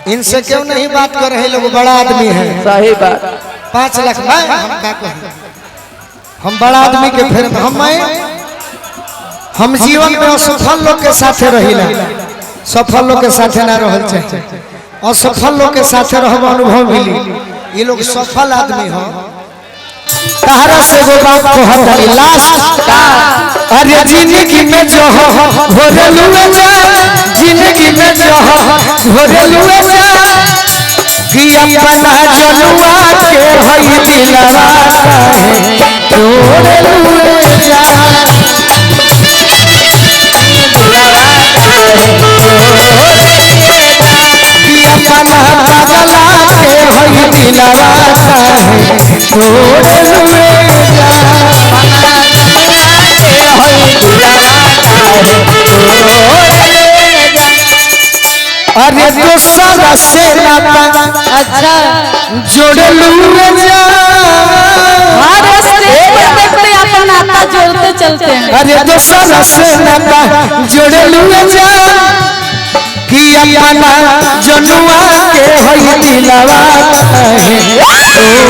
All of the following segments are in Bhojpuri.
इनसे क्यों नहीं बात कर रहे लोग? बड़ा आदमी है। सही बात। 5 लाख हम बड़ा आदमी के फिर हम जीवन में असफल लोग के साथे रहिला, सफल लोग के साथे ना रहल चाहिए। असफल लोग के साथे रहब अनुभव मिली। ये लोग सफल आदमी हो। तारा से वो बात को हटाई लास्ट अरे जिंदगी में जो हो घोरलुए जा, जिंदगी में जो हो घोरलुए जा कि अपना जनुआ के हई दिलवा है घोरलुए जा, कि अपना पगला के हई दिलवा है घोरलुए जा। अरे दूसरा से नाता अच्छा जोड़लुए जा, अपन नाता जोड़ते चलते हैं। अरे दूसरा से नाता जोड़लुए जा कि अपना जनुआ के हई दिलवा है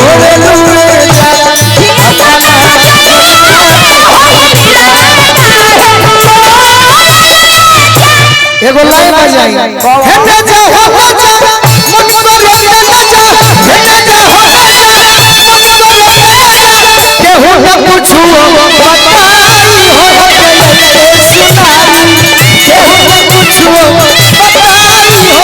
जोड़लुए जा। एगो लाइन बजाई हेने जा हो जा मन करे ना जा हेने जा हो जा मन करे केहू न पूछू बताई हो गई सितारी, केहू न पूछू बताई हो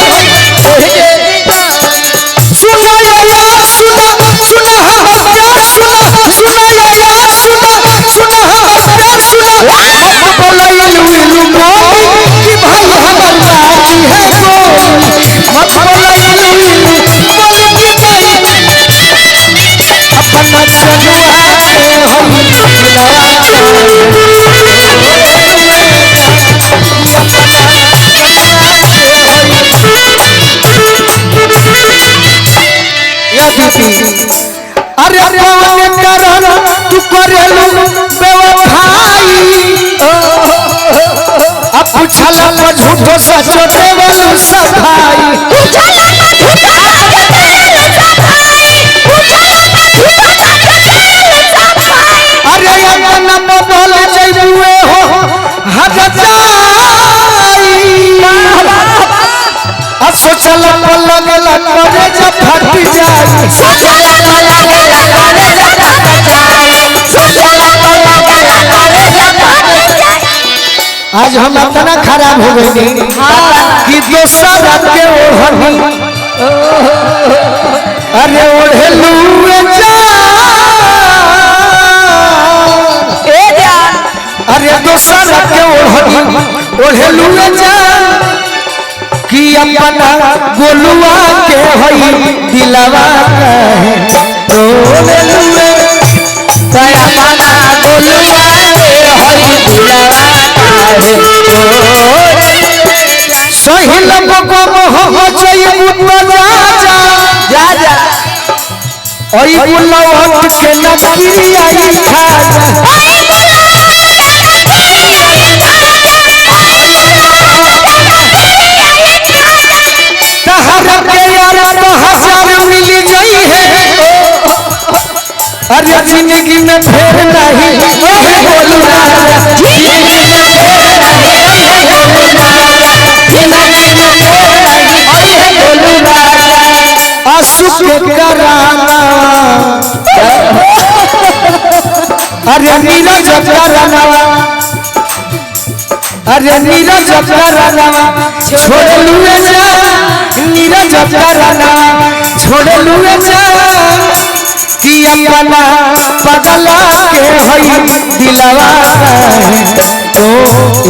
सुनो या सुनो सुनो हमर प्यार सुनो सुनो या सुनो सुनो हमर प्यार सुनो मत बोलैलू इलू मोनी कि भाई हमर बाजी है गोली, मत बोलैलू इलू बोली कि भाई अपना जनुआ के हम दिलवा अरे कौन करन तू करेलू बेवफाई अब पूछला पर झूठो सचो देवलू सफाई, अरे अपना बदल जइबुए हो हजाई आ सोचला पर लगला करे जब फट जाई, आज हम इतना खराब हो गए कि दोसर के ओढ़नी अरे ओढ़लुए जा, अरे दोसर के ओढ़नी ओढ़लुए जा कि अपना गोलुआ के हई दिलवा है ओढ़लुए अपना गोलुआ के हई दिलवा सही लगो हो जइबू तो जा जा ओई बुलवट के नकिया खा तहर के यार हजार मिल गई है, अरे जिंदगी में फेर नहीं है बोलू कराना अरे नीरज कराना, अरे नीरज कराना छोड़ लुए जा, नीरज कराना छोड़ लुए जा कि अपना पगला के हई दिलवा है तो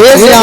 ए जा